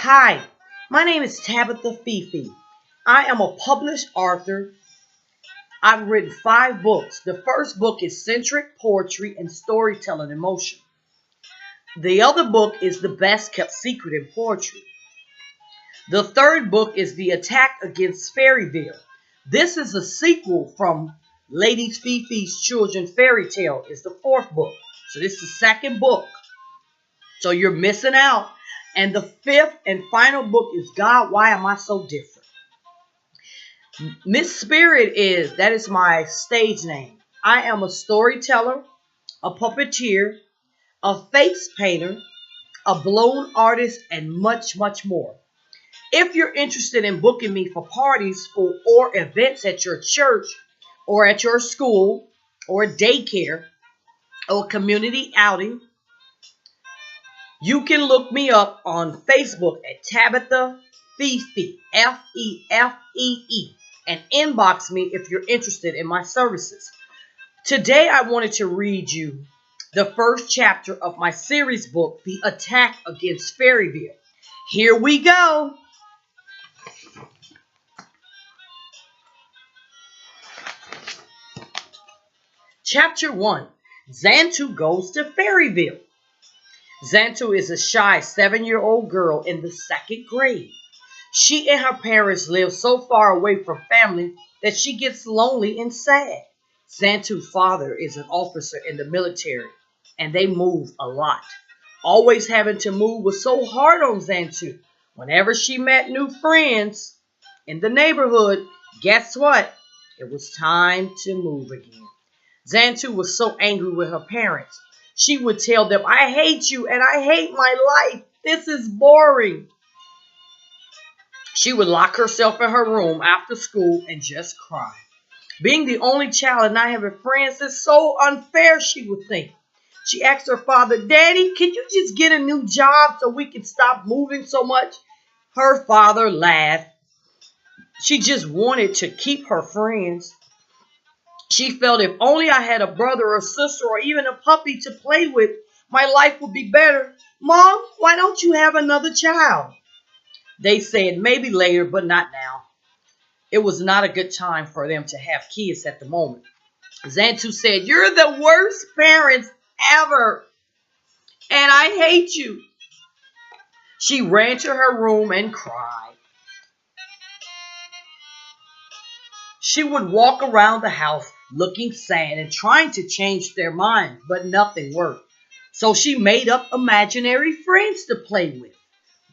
Hi, my name is Tabitha Fefee. I am a published author. I've written 5 books. The first book is Centric Poetry and Storytelling in Motion. The other book is The Best Kept Secret in Poetry. The third book is The Attack Against Fairyville. This is a sequel from Lady Fefee's Children Fairy Tale. It's the 4th book. So this is the 2nd book. So you're missing out. And the 5th and final book is God, Why Am I So Different? Miss Spirit that is my stage name. I am a storyteller, a puppeteer, a face painter, a balloon artist, and much, much more. If you're interested in booking me for parties or events at your church or at your school or daycare or community outing, you can look me up on Facebook at Tabitha Fefee, Fefee, and inbox me if you're interested in my services. Today I wanted to read you the first chapter of my series book, The Attack Against Fairyville. Here we go. Chapter 1, Xantu Goes to Fairyville. Xantu is a shy 7-year-old girl in the 2nd grade. She and her parents live so far away from family that she gets lonely and sad. Xantu's father is an officer in the military, and they move a lot. Always having to move was so hard on Xantu. Whenever she met new friends in the neighborhood, guess what? It was time to move again. Xantu was so angry with her parents. She would tell them, I hate you and I hate my life. This is boring. She would lock herself in her room after school and just cry. Being the only child and not having friends is so unfair, she would think. She asked her father, Daddy, can you just get a new job so we can stop moving so much? Her father laughed. She just wanted to keep her friends. She felt if only I had a brother or sister or even a puppy to play with, my life would be better. Mom, why don't you have another child? They said maybe later, but not now. It was not a good time for them to have kids at the moment. Xantu said, You're the worst parents ever, and I hate you. She ran to her room and cried. She would walk around the house looking sad and trying to change their minds, but nothing worked. So she made up imaginary friends to play with.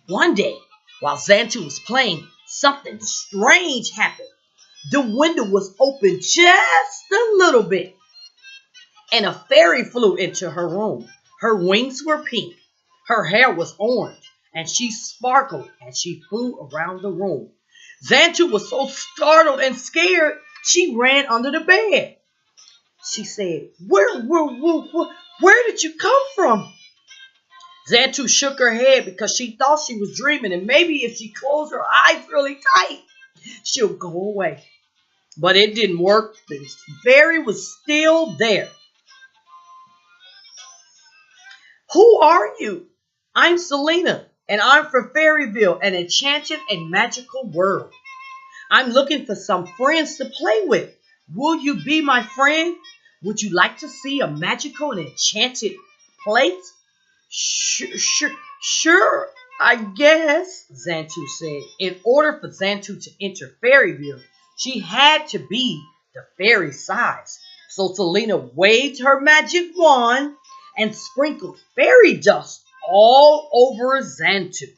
One day, while Xantu was playing, something strange happened. The window was open just a little bit, and a fairy flew into her room. Her wings were pink, her hair was orange, and she sparkled as she flew around the room. Xantu was so startled and scared, she ran under the bed. She said, Where did you come from? Xantu shook her head because she thought she was dreaming, and maybe if she closed her eyes really tight, she'll go away. But it didn't work. The fairy was still there. Who are you? I'm Selena, and I'm from Fairyville, an enchanted and magical world. I'm looking for some friends to play with. Will you be my friend? Would you like to see a magical and enchanted place? Sure, I guess, Xantu said. In order for Xantu to enter Fairyville, she had to be the fairy size. So Selena waved her magic wand and sprinkled fairy dust all over Xantu.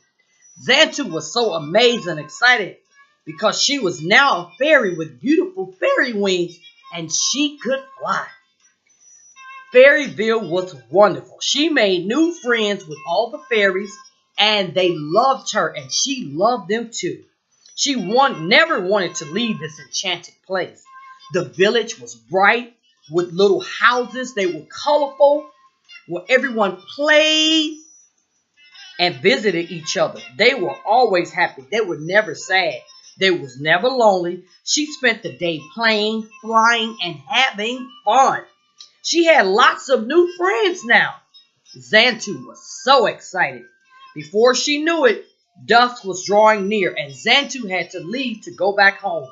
Xantu was so amazed and excited because she was now a fairy with beautiful fairy wings and she could fly. Fairyville was wonderful. She made new friends with all the fairies and they loved her and she loved them too. She never wanted to leave this enchanted place. The village was bright with little houses. They were colorful, where everyone played and visited each other. They were always happy. They were never sad. They was never lonely. She spent the day playing, flying, and having fun. She had lots of new friends now. Xantu was so excited. Before she knew it, Dusk was drawing near, and Xantu had to leave to go back home.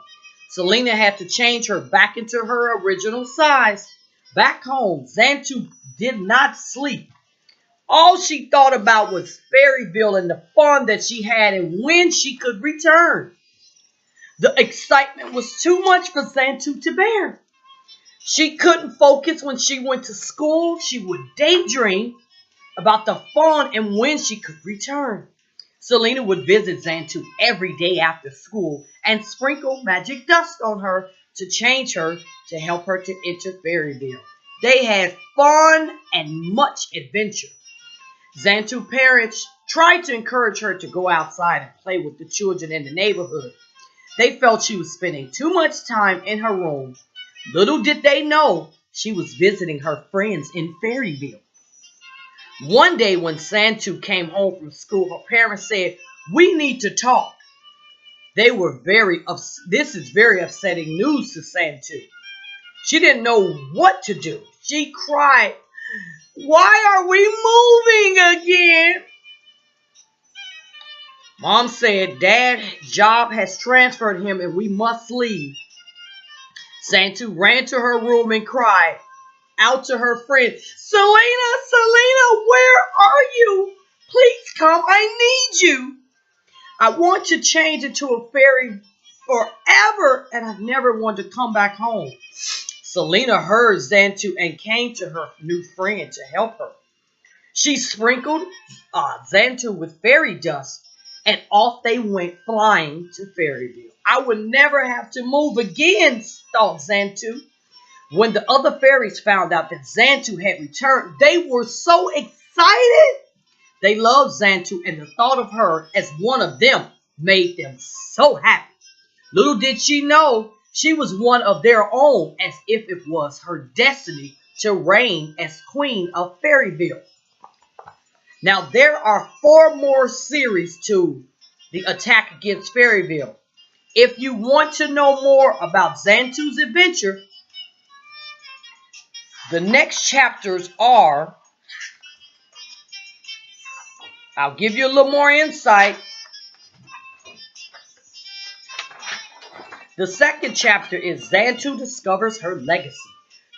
Selena had to change her back into her original size. Back home, Xantu did not sleep. All she thought about was Fairyville and the fun that she had and when she could return. The excitement was too much for Xantu to bear. She couldn't focus when she went to school. She would daydream about the fun and when she could return. Selena would visit Xantu every day after school and sprinkle magic dust on her to change her to help her to enter Fairyville. They had fun and much adventure. Xantu's parents tried to encourage her to go outside and play with the children in the neighborhood. They felt she was spending too much time in her room. Little did they know she was visiting her friends in Fairyville. One day when Xantu came home from school, her parents said, "We need to talk." They were this is very upsetting news to Xantu. She didn't know what to do. She cried, "Why are we moving again?" Mom said, "Dad's job has transferred him and we must leave." Xantu ran to her room and cried out to her friend, "Selena, Selena, where are you? Please come, I need you. I want to change into a fairy forever and I've never wanted to come back home." Selena heard Xantu and came to her new friend to help her. She sprinkled Xantu with fairy dust and off they went flying to Fairyville. "I would never have to move again," thought Xantu. When the other fairies found out that Xantu had returned, they were so excited. They loved Xantu, and the thought of her as one of them made them so happy. Little did she know she was one of their own, as if it was her destiny to reign as Queen of Fairyville. Now, there are 4 more series to the attack against Fairyville. If you want to know more about Xantu's adventure, the next chapters are, I'll give you a little more insight. The second chapter is Xantu discovers her legacy.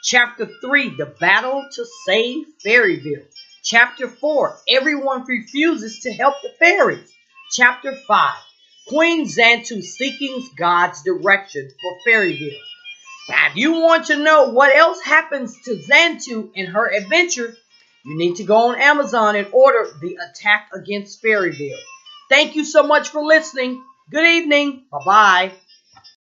Chapter 3, the battle to save Fairyville. Chapter 4, everyone refuses to help the fairies. Chapter 5, Queen Xantu seeking God's direction for Fairyville. Now, if you want to know what else happens to Xantu in her adventure, you need to go on Amazon and order The Attack Against Fairyville. Thank you so much for listening. Good evening. Bye-bye.